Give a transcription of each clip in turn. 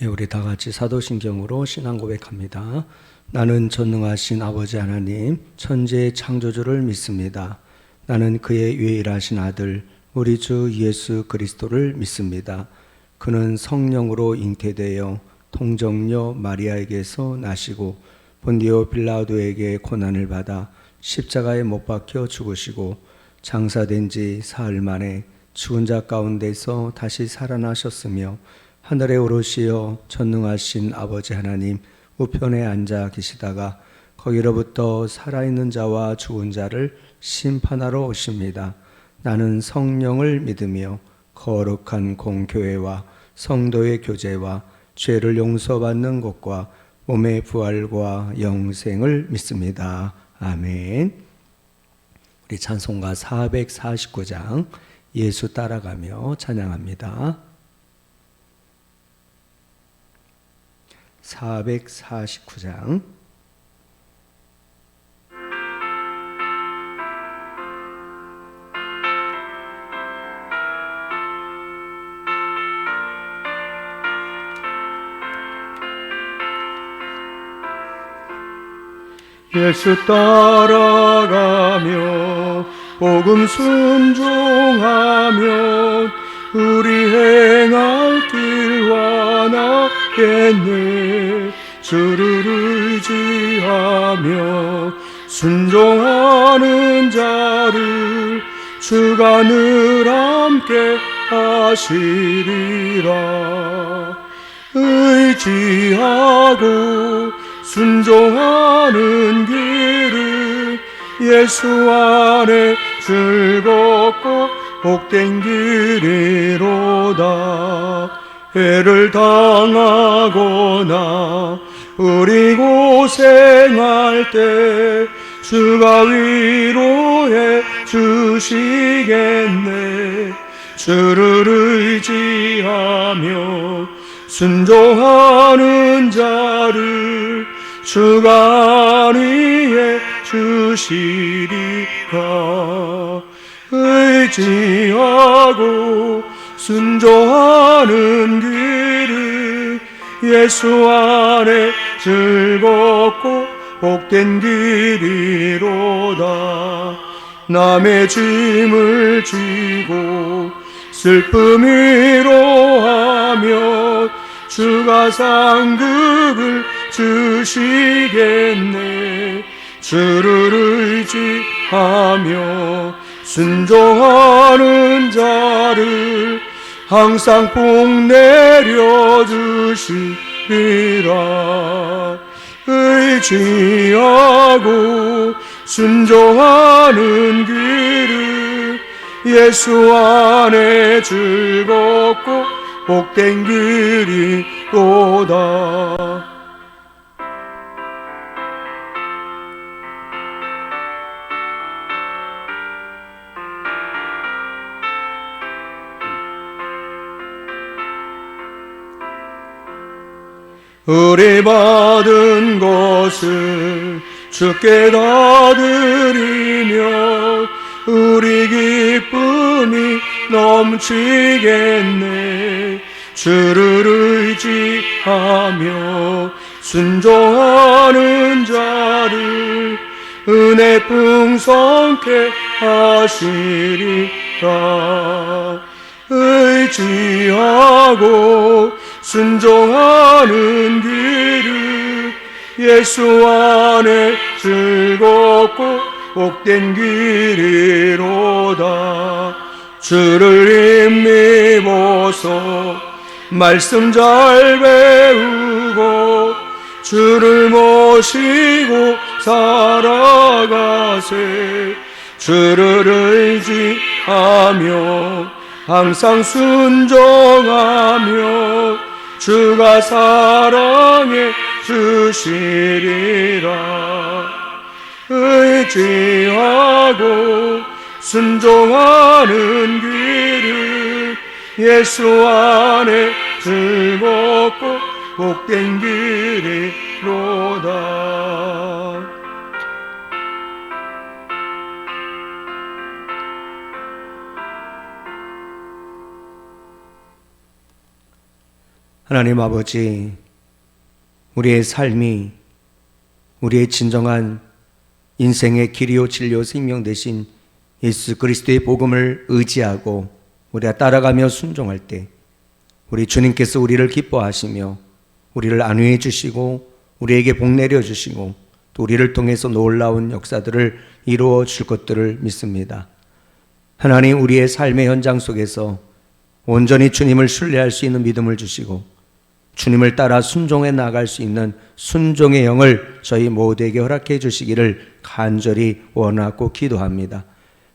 우리 다 같이 사도신경으로 신앙 고백합니다. 나는 전능하신 아버지 하나님, 천지의 창조주를 믿습니다. 나는 그의 유일하신 아들, 우리 주 예수 그리스도를 믿습니다. 그는 성령으로 잉태되어 통정녀 마리아에게서 나시고 본디오 빌라도에게 고난을 받아 십자가에 못 박혀 죽으시고 장사된 지 사흘 만에 죽은 자 가운데서 다시 살아나셨으며 하늘에 오르시어 전능하신 아버지 하나님 우편에 앉아 계시다가 거기로부터 살아있는 자와 죽은 자를 심판하러 오십니다. 나는 성령을 믿으며 거룩한 공교회와 성도의 교제와 죄를 용서받는 것과 몸의 부활과 영생을 믿습니다. 아멘. 우리 찬송가 449장 예수 따라가며 찬양합니다. 449장 예수 따라가며 복음 순종하며 우리 행할 길 완하겠네. 주를 의지하며 순종하는 자를 주가 늘 함께 하시리라. 의지하고 순종하는 길을 예수 안에 즐겁고 복된 길이로다. 해를 당하거나 우리 고생할 때 주가 위로해 주시겠네. 주를 의지하며 순종하는 자를 주가 안위해 주시리라. 의지하고 순종하는 길을 예수 안에 즐겁고 복된 길이로다. 남의 짐을 지고 슬픔 위로하며 주가 상급을 주시겠네. 주를 의지하며 순종하는 자를 항상 복 내려주시리라. 의지하고 순종하는 길을 예수 안에 즐겁고 복된 길이로다. 우리 받은 것을 주께 다 드리며 우리 기쁨이 넘치겠네. 주를 의지하며 순종하는 자를 은혜 풍성케 하시리라. 의지하고 순종하는 길을 예수 안에 즐겁고 복된 길이로다. 주를 힘입어서 말씀 잘 배우고 주를 모시고 살아가세. 주를 의지하며 항상 순종하며 주가 사랑해 주시리라. 의지하고 순종하는 길을 예수 안에 즐겁고 복된 길이로다. 하나님 아버지, 우리의 삶이 우리의 진정한 인생의 길이요 진리요 생명 되신 예수 그리스도의 복음을 의지하고 우리가 따라가며 순종할 때 우리 주님께서 우리를 기뻐하시며 우리를 안위해 주시고 우리에게 복 내려 주시고 또 우리를 통해서 놀라운 역사들을 이루어 줄 것들을 믿습니다. 하나님, 우리의 삶의 현장 속에서 온전히 주님을 신뢰할 수 있는 믿음을 주시고 주님을 따라 순종해 나갈 수 있는 순종의 영을 저희 모두에게 허락해 주시기를 간절히 원하고 기도합니다.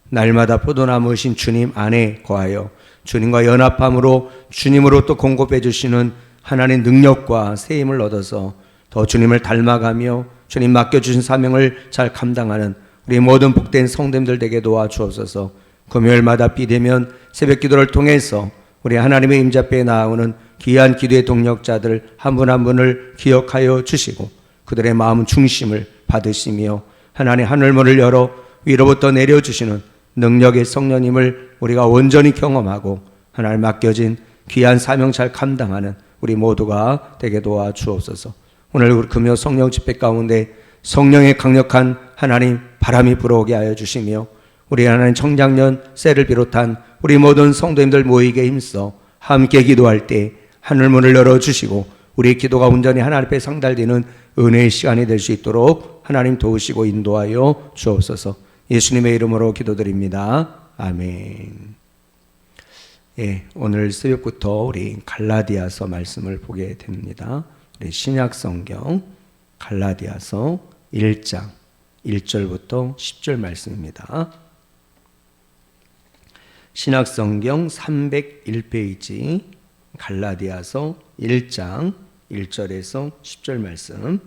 날마다 포도나무이신 주님 안에 거하여 주님과 연합함으로 주님으로 또 공급해 주시는 하나님의 능력과 세임을 얻어서 더 주님을 닮아가며 주님 맡겨주신 사명을 잘 감당하는 우리 모든 복된 성도님들 되게 도와주옵소서. 금요일마다 비대면 새벽 기도를 통해서 우리 하나님의 임재 앞에 나아오는 귀한 기도의 동력자들 한 분 한 분을 기억하여 주시고 그들의 마음 중심을 받으시며 하나님 하늘문을 열어 위로부터 내려주시는 능력의 성령님을 우리가 온전히 경험하고 하나님 맡겨진 귀한 사명 잘 감당하는 우리 모두가 되게 도와주옵소서. 오늘 우리 금요 성령 집회 가운데 성령의 강력한 하나님 바람이 불어오게 하여 주시며 우리 하나님 청장년 셀을 비롯한 우리 모든 성도님들 모이게 힘써 함께 기도할 때 하늘문을 열어주시고 우리의 기도가 온전히 하나님 앞에 상달되는 은혜의 시간이 될 수 있도록 하나님 도우시고 인도하여 주옵소서. 예수님의 이름으로 기도드립니다. 아멘. 예, 오늘 새벽부터 우리 갈라디아서 말씀을 보게 됩니다. 우리 신약 성경 갈라디아서 1장 1절부터 10절 말씀입니다. 신약 성경 301페이지 갈라디아서 1장 1절에서 10절 말씀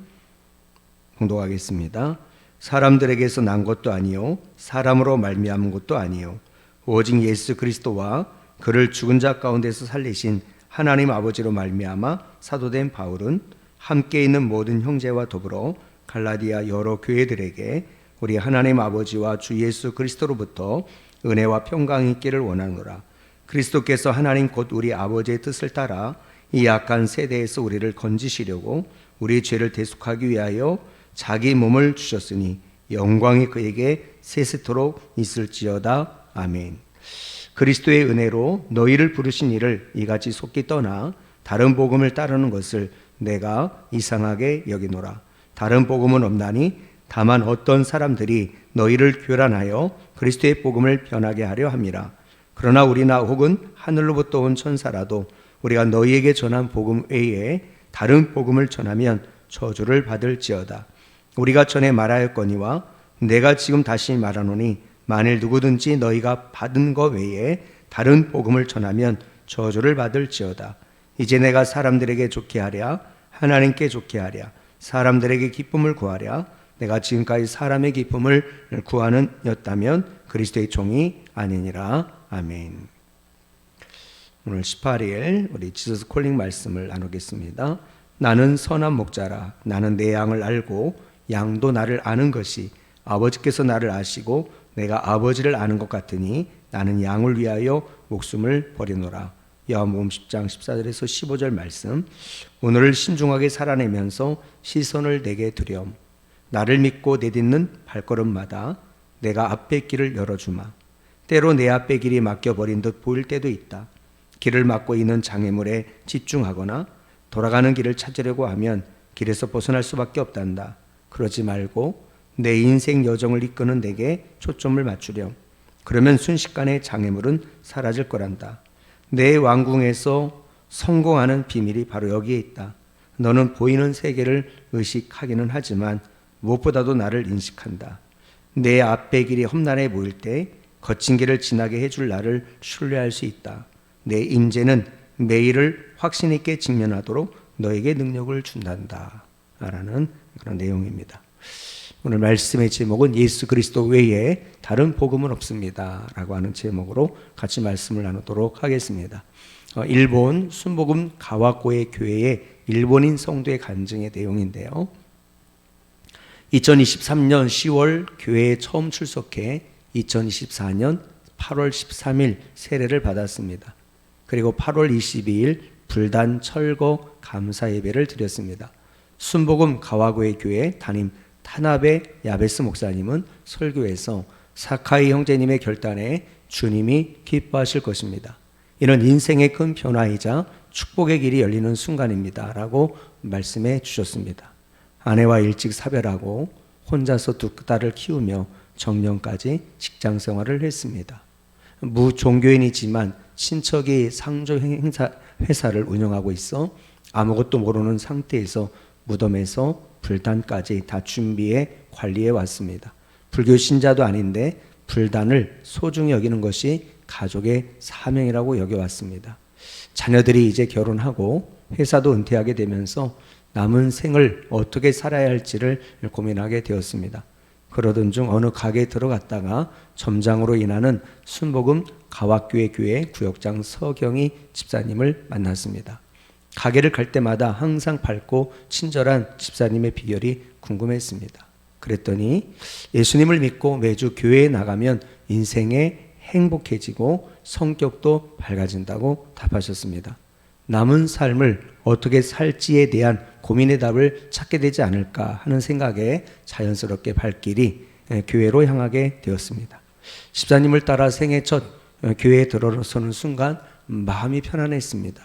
봉독하겠습니다. 사람들에게서 난 것도 아니요 사람으로 말미암은 것도 아니요 오직 예수 그리스도와 그를 죽은 자 가운데서 살리신 하나님 아버지로 말미암아 사도된 바울은 함께 있는 모든 형제와 더불어 갈라디아 여러 교회들에게 우리 하나님 아버지와 주 예수 그리스도로부터 은혜와 평강이 있기를 원하노라. 그리스도께서 하나님 곧 우리 아버지의 뜻을 따라 이 악한 세대에서 우리를 건지시려고 우리 죄를 대속하기 위하여 자기 몸을 주셨으니 영광이 그에게 세세토록 있을지어다. 아멘. 그리스도의 은혜로 너희를 부르신 이를 이같이 속기 떠나 다른 복음을 따르는 것을 내가 이상하게 여기노라. 다른 복음은 없나니 다만 어떤 사람들이 너희를 교란하여 그리스도의 복음을 변하게 하려 함이라. 그러나 우리나 혹은 하늘로부터 온 천사라도 우리가 너희에게 전한 복음 외에 다른 복음을 전하면 저주를 받을지어다. 우리가 전에 말하였거니와 내가 지금 다시 말하노니 만일 누구든지 너희가 받은 것 외에 다른 복음을 전하면 저주를 받을지어다. 이제 내가 사람들에게 좋게 하랴 하나님께 좋게 하랴 사람들에게 기쁨을 구하랴 내가 지금까지 사람의 기쁨을 구하는 였다면 그리스도의 종이 아니니라. 아멘. 오늘 18일 우리 지저스 콜링 말씀을 나누겠습니다. 나는 선한 목자라. 나는 내 양을 알고 양도 나를 아는 것이 아버지께서 나를 아시고 내가 아버지를 아는 것 같으니 나는 양을 위하여 목숨을 버리노라. 요한복음 10장 14절에서 15절 말씀. 오늘을 신중하게 살아내면서 시선을 내게 두렴. 나를 믿고 내딛는 발걸음마다 내가 앞의 길을 열어주마. 때로 내 앞의 길이 막혀버린 듯 보일 때도 있다. 길을 막고 있는 장애물에 집중하거나 돌아가는 길을 찾으려고 하면 길에서 벗어날 수밖에 없단다. 그러지 말고 내 인생 여정을 이끄는 내게 초점을 맞추렴. 그러면 순식간에 장애물은 사라질 거란다. 내 왕궁에서 성공하는 비밀이 바로 여기에 있다. 너는 보이는 세계를 의식하기는 하지만 무엇보다도 나를 인식한다. 내 앞의 길이 험난해 보일 때 거친 길을 지나게 해줄 나를 신뢰할 수 있다. 내 임재는 매일을 확신 있게 직면하도록 너에게 능력을 준단다. 라는 그런 내용입니다. 오늘 말씀의 제목은 예수 그리스도 외에 다른 복음은 없습니다. 라고 하는 제목으로 같이 말씀을 나누도록 하겠습니다. 일본 순복음 가와코의 교회의 일본인 성도의 간증의 내용인데요. 2023년 10월 교회에 처음 출석해 2024년 8월 13일 세례를 받았습니다. 그리고 8월 22일 불단 철거 감사 예배를 드렸습니다. 순복음 가와구의 교회 담임 타나베 야베스 목사님은 설교에서 사카이 형제님의 결단에 주님이 기뻐하실 것입니다. 이는 인생의 큰 변화이자 축복의 길이 열리는 순간입니다 라고 말씀해 주셨습니다. 아내와 일찍 사별하고 혼자서 두 딸을 키우며 정년까지 직장 생활을 했습니다. 무종교인이지만 친척이 상조 회사를 운영하고 있어 아무것도 모르는 상태에서 무덤에서 불단까지 다 준비해 관리해 왔습니다. 불교 신자도 아닌데 불단을 소중히 여기는 것이 가족의 사명이라고 여겨왔습니다. 자녀들이 이제 결혼하고 회사도 은퇴하게 되면서 남은 생을 어떻게 살아야 할지를 고민하게 되었습니다. 그러던 중 어느 가게에 들어갔다가 점장으로 일하는 순복음 가와교회 교회 구역장 서경희 집사님을 만났습니다. 가게를 갈 때마다 항상 밝고 친절한 집사님의 비결이 궁금했습니다. 그랬더니 예수님을 믿고 매주 교회에 나가면 인생에 행복해지고 성격도 밝아진다고 답하셨습니다. 남은 삶을 어떻게 살지에 대한 고민의 답을 찾게 되지 않을까 하는 생각에 자연스럽게 발길이 교회로 향하게 되었습니다. 집사님을 따라 생애 첫 교회에 들어서는 순간 마음이 편안했습니다.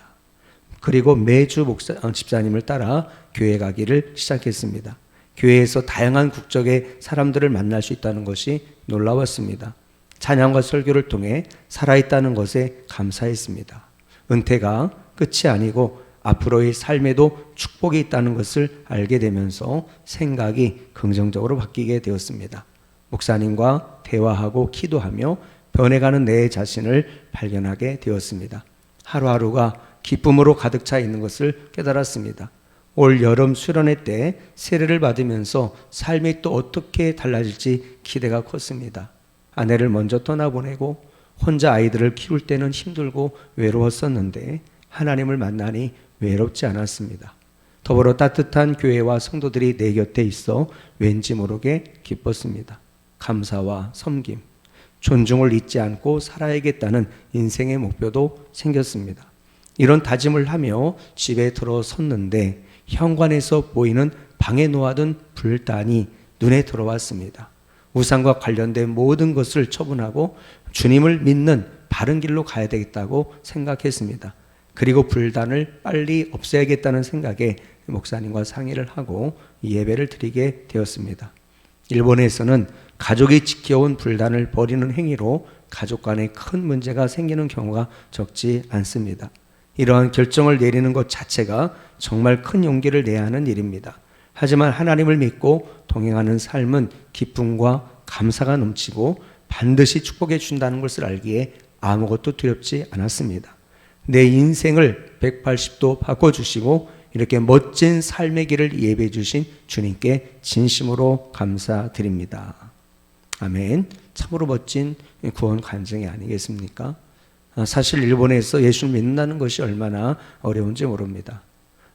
그리고 매주 집사님을 따라 교회 가기를 시작했습니다. 교회에서 다양한 국적의 사람들을 만날 수 있다는 것이 놀라웠습니다. 찬양과 설교를 통해 살아있다는 것에 감사했습니다. 은퇴가 끝이 아니고 앞으로의 삶에도 축복이 있다는 것을 알게 되면서 생각이 긍정적으로 바뀌게 되었습니다. 목사님과 대화하고 기도하며 변해가는 내 자신을 발견하게 되었습니다. 하루하루가 기쁨으로 가득 차 있는 것을 깨달았습니다. 올 여름 수련회 때 세례를 받으면서 삶이 또 어떻게 달라질지 기대가 컸습니다. 아내를 먼저 떠나보내고 혼자 아이들을 키울 때는 힘들고 외로웠었는데 하나님을 만나니 외롭지 않았습니다. 더불어 따뜻한 교회와 성도들이 내 곁에 있어 왠지 모르게 기뻤습니다. 감사와 섬김, 존중을 잊지 않고 살아야겠다는 인생의 목표도 생겼습니다. 이런 다짐을 하며 집에 들어섰는데 현관에서 보이는 방에 놓아둔 불단이 눈에 들어왔습니다. 우상과 관련된 모든 것을 처분하고 주님을 믿는 바른 길로 가야 되겠다고 생각했습니다. 그리고 불단을 빨리 없애야겠다는 생각에 목사님과 상의를 하고 예배를 드리게 되었습니다. 일본에서는 가족이 지켜온 불단을 버리는 행위로 가족 간에 큰 문제가 생기는 경우가 적지 않습니다. 이러한 결정을 내리는 것 자체가 정말 큰 용기를 내야 하는 일입니다. 하지만 하나님을 믿고 동행하는 삶은 기쁨과 감사가 넘치고 반드시 축복해 준다는 것을 알기에 아무것도 두렵지 않았습니다. 내 인생을 180도 바꿔주시고 이렇게 멋진 삶의 길을 예배해 주신 주님께 진심으로 감사드립니다. 아멘. 참으로 멋진 구원 간증이 아니겠습니까? 사실 일본에서 예수를 믿는다는 것이 얼마나 어려운지 모릅니다.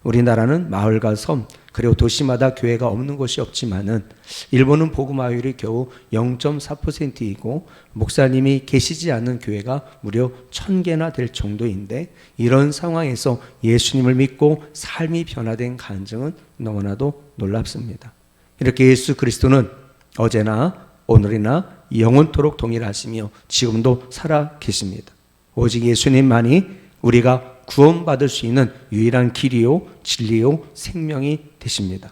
우리나라는 마을과 섬 그리고 도시마다 교회가 없는 곳이 없지만은 일본은 복음화율이 겨우 0.4%이고 목사님이 계시지 않는 교회가 무려 1000개나 될 정도인데 이런 상황에서 예수님을 믿고 삶이 변화된 간증은 너무나도 놀랍습니다. 이렇게 예수 그리스도는 어제나 오늘이나 영원토록 동일하시며 지금도 살아 계십니다. 오직 예수님만이 우리가 구원받을 수 있는 유일한 길이요 진리요 생명이 되십니다.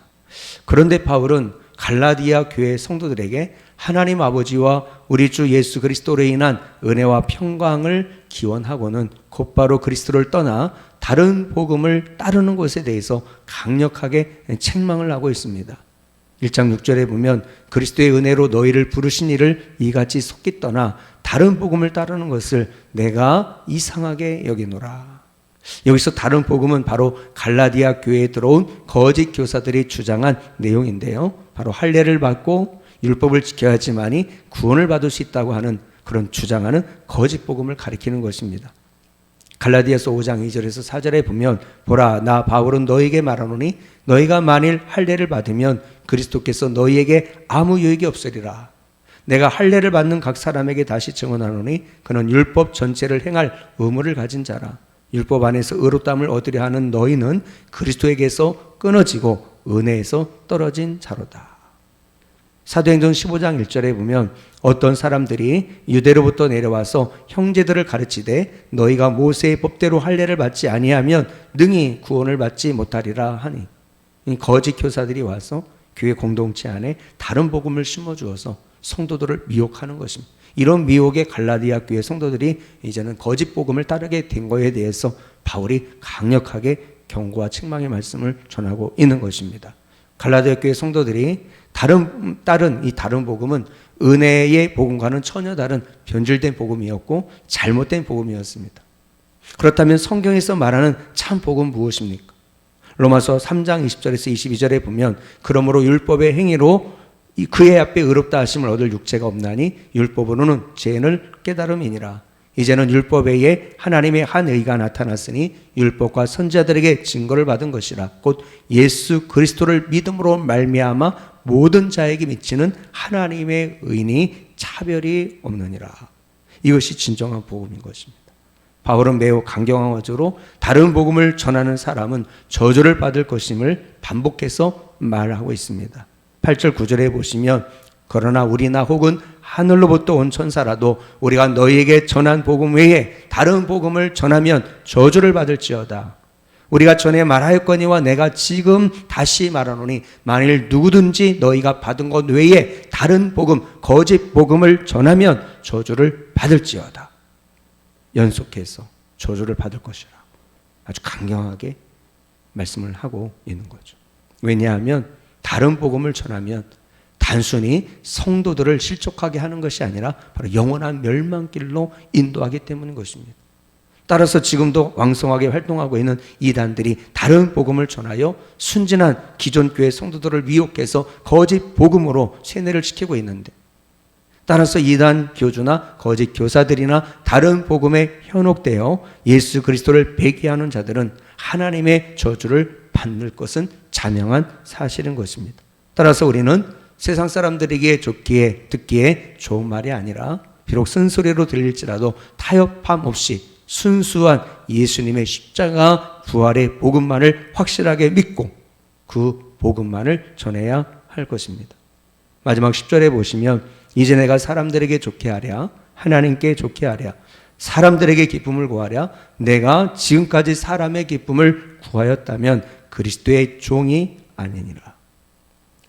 그런데 바울은 갈라디아 교회 성도들에게 하나님 아버지와 우리 주 예수 그리스도로 인한 은혜와 평강을 기원하고는 곧바로 그리스도를 떠나 다른 복음을 따르는 것에 대해서 강력하게 책망을 하고 있습니다. 1장 6절에 보면 그리스도의 은혜로 너희를 부르신 이를 이같이 속기 떠나 다른 복음을 따르는 것을 내가 이상하게 여기노라. 여기서 다른 복음은 바로 갈라디아 교회에 들어온 거짓 교사들이 주장한 내용인데요. 바로 할례를 받고 율법을 지켜야지만이 구원을 받을 수 있다고 하는 그런 주장하는 거짓 복음을 가리키는 것입니다. 갈라디아서 5장 2절에서 4절에 보면 보라 나 바울은 너희에게 말하노니 너희가 만일 할례를 받으면 그리스도께서 너희에게 아무 유익이 없으리라. 내가 할례를 받는 각 사람에게 다시 증언하노니 그는 율법 전체를 행할 의무를 가진 자라. 율법 안에서 의롭다함을 얻으려 하는 너희는 그리스도에게서 끊어지고 은혜에서 떨어진 자로다. 사도행전 15장 1절에 보면 어떤 사람들이 유대로부터 내려와서 형제들을 가르치되 너희가 모세의 법대로 할례를 받지 아니하면 능히 구원을 받지 못하리라 하니, 이 거짓 교사들이 와서 교회 공동체 안에 다른 복음을 심어주어서 성도들을 미혹하는 것입니다. 이런 미혹의 갈라디아 교회 성도들이 이제는 거짓 복음을 따르게 된 것에 대해서 바울이 강력하게 경고와 책망의 말씀을 전하고 있는 것입니다. 갈라디아 교회 성도들이 따른 이 다른 복음은 은혜의 복음과는 전혀 다른 변질된 복음이었고 잘못된 복음이었습니다. 그렇다면 성경에서 말하는 참 복음은 무엇입니까? 로마서 3장 20절에서 22절에 보면 그러므로 율법의 행위로 그의 앞에 의롭다 하심을 얻을 육체가 없나니 율법으로는 죄를 깨달음이니라. 이제는 율법 외에 하나님의 한 의가 나타났으니 율법과 선지자들에게 증거를 받은 것이라. 곧 예수 그리스도를 믿음으로 말미암아 모든 자에게 미치는 하나님의 의니 차별이 없느니라. 이것이 진정한 복음인 것입니다. 바울은 매우 강경한 어조로 다른 복음을 전하는 사람은 저주를 받을 것임을 반복해서 말하고 있습니다. 8절 9절에 보시면 그러나 우리나 혹은 하늘로부터 온 천사라도 우리가 너희에게 전한 복음 외에 다른 복음을 전하면 저주를 받을지어다. 우리가 전에 말하였거니와 내가 지금 다시 말하노니 만일 누구든지 너희가 받은 것 외에 다른 복음, 거짓 복음을 전하면 저주를 받을지어다. 연속해서 저주를 받을 것이라 아주 강경하게 말씀을 하고 있는 거죠. 왜냐하면 다른 복음을 전하면 단순히 성도들을 실족하게 하는 것이 아니라 바로 영원한 멸망길로 인도하기 때문인 것입니다. 따라서 지금도 왕성하게 활동하고 있는 이단들이 다른 복음을 전하여 순진한 기존 교회 성도들을 미혹해서 거짓 복음으로 세뇌를 시키고 있는데, 따라서 이단 교주나 거짓 교사들이나 다른 복음에 현혹되어 예수 그리스도를 배기하는 자들은 하나님의 저주를 받는 것은 자명한 사실인 것입니다. 따라서 우리는 세상 사람들에게 듣기에 좋은 말이 아니라 비록 쓴소리로 들릴지라도 타협함 없이 순수한 예수님의 십자가 부활의 복음만을 확실하게 믿고 그 복음만을 전해야 할 것입니다. 마지막 10절에 보시면 이제 내가 사람들에게 좋게 하랴 하나님께 좋게 하랴 사람들에게 기쁨을 구하랴 내가 지금까지 사람의 기쁨을 구하였다면 그리스도의 종이 아니니라.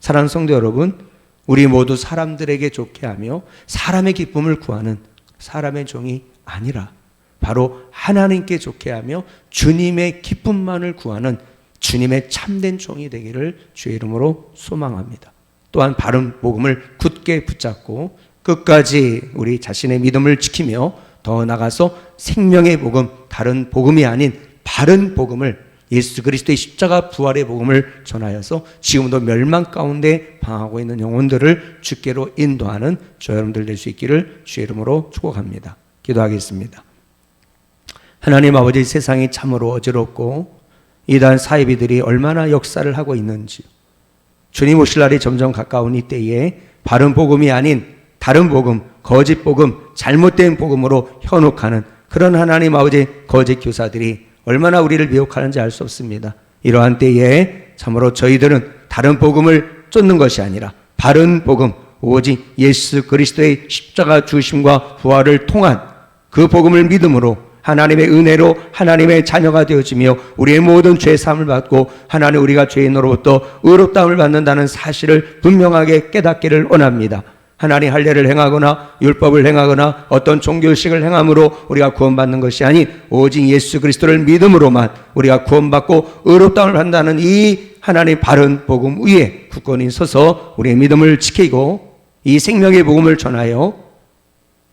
사랑하는 성도 여러분, 우리 모두 사람들에게 좋게 하며 사람의 기쁨을 구하는 사람의 종이 아니라 바로 하나님께 좋게 하며 주님의 기쁨만을 구하는 주님의 참된 종이 되기를 주의 이름으로 소망합니다. 또한 바른 복음을 굳게 붙잡고 끝까지 우리 자신의 믿음을 지키며 더 나아가서 생명의 복음, 다른 복음이 아닌 바른 복음을 예수 그리스도의 십자가 부활의 복음을 전하여서 지금도 멸망 가운데 방하고 있는 영혼들을 주께로 인도하는 저 여러분들 될 수 있기를 주의 이름으로 축복합니다. 기도하겠습니다. 하나님 아버지, 세상이 참으로 어지럽고 이단 사이비들이 얼마나 역사를 하고 있는지, 주님 오실 날이 점점 가까운 이때에 바른 복음이 아닌 다른 복음, 거짓 복음, 잘못된 복음으로 현혹하는 그런 하나님 아버지 거짓 교사들이 얼마나 우리를 미혹하는지 알 수 없습니다. 이러한 때에 참으로 저희들은 다른 복음을 쫓는 것이 아니라 바른 복음, 오직 예수 그리스도의 십자가 주심과 부활을 통한 그 복음을 믿음으로 하나님의 은혜로 하나님의 자녀가 되어지며 우리의 모든 죄 사함을 받고 하나님 우리가 죄인으로부터 의롭다함을 받는다는 사실을 분명하게 깨닫기를 원합니다. 하나님 할례를 행하거나 율법을 행하거나 어떤 종교식을 행함으로 우리가 구원받는 것이 아닌 오직 예수 그리스도를 믿음으로만 우리가 구원받고 의롭다함을 받는다는 이 하나님 바른 복음 위에 굳건히 서서 우리의 믿음을 지키고 이 생명의 복음을 전하여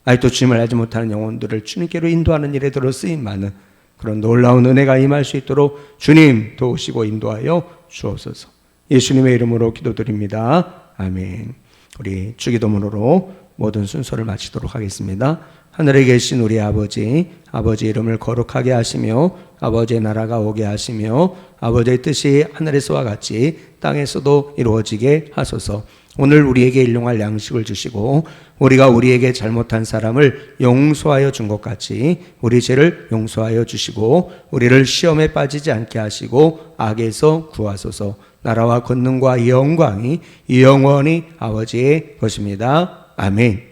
아직도 주님을 알지 못하는 영혼들을 주님께로 인도하는 일에 들어 쓰임 많은 그런 놀라운 은혜가 임할 수 있도록 주님 도우시고 인도하여 주옵소서. 예수님의 이름으로 기도드립니다. 아멘. 우리 주기도문으로 모든 순서를 마치도록 하겠습니다. 하늘에 계신 우리 아버지, 아버지 이름을 거룩하게 하시며 아버지의 나라가 오게 하시며 아버지의 뜻이 하늘에서와 같이 땅에서도 이루어지게 하소서. 오늘 우리에게 일용할 양식을 주시고 우리가 우리에게 잘못한 사람을 용서하여 준 것 같이 우리 죄를 용서하여 주시고 우리를 시험에 빠지지 않게 하시고 악에서 구하소서. 나라와 권능과 영광이 영원히 아버지의 것입니다. 아멘.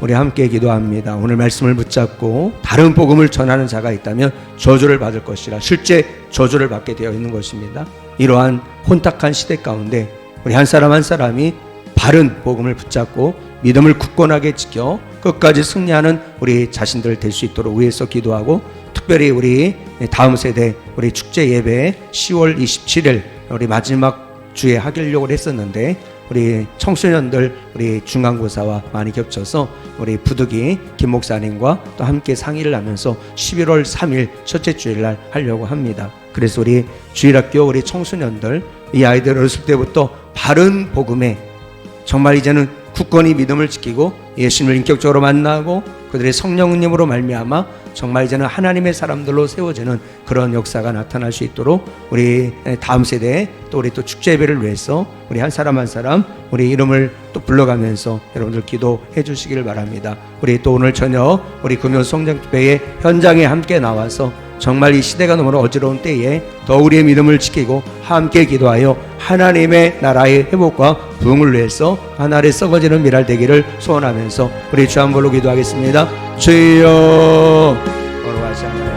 우리 함께 기도합니다. 오늘 말씀을 붙잡고 다른 복음을 전하는 자가 있다면 저주를 받을 것이라 실제 저주를 받게 되어 있는 것입니다. 이러한 혼탁한 시대 가운데 우리 한 사람 한 사람이 바른 복음을 붙잡고 믿음을 굳건하게 지켜 끝까지 승리하는 우리 자신들 될 수 있도록 위해서 기도하고, 특별히 우리 다음 세대 우리 축제 예배 10월 27일 우리 마지막 주에 하기로 했었는데 우리 청소년들 우리 중간고사와 많이 겹쳐서 우리 부득이 김 목사님과 또 함께 상의를 하면서 11월 3일 첫째 주일날 하려고 합니다. 그래서 우리 주일학교 우리 청소년들 이 아이들 어렸을 때부터 바른 복음에 정말 이제는 굳건히 믿음을 지키고 예수님을 인격적으로 만나고 그들의 성령님으로 말미암아 정말 이제는 하나님의 사람들로 세워지는 그런 역사가 나타날 수 있도록 우리 다음 세대에 또 우리 또 축제 예배를 위해서 우리 한 사람 한 사람 우리 이름을 또 불러가면서 여러분들 기도해 주시기를 바랍니다. 우리 또 오늘 저녁 우리 금요 성장집회의 현장에 함께 나와서 정말 이 시대가 너무 어지러운 때에 더 우리의 믿음을 지키고 함께 기도하여 하나님의 나라의 회복과 부흥을 위해서 하늘에 썩어지는 미랄 되기를 소원하면서 우리 주 한 번로 기도하겠습니다. 주여, 거룩하신 하나님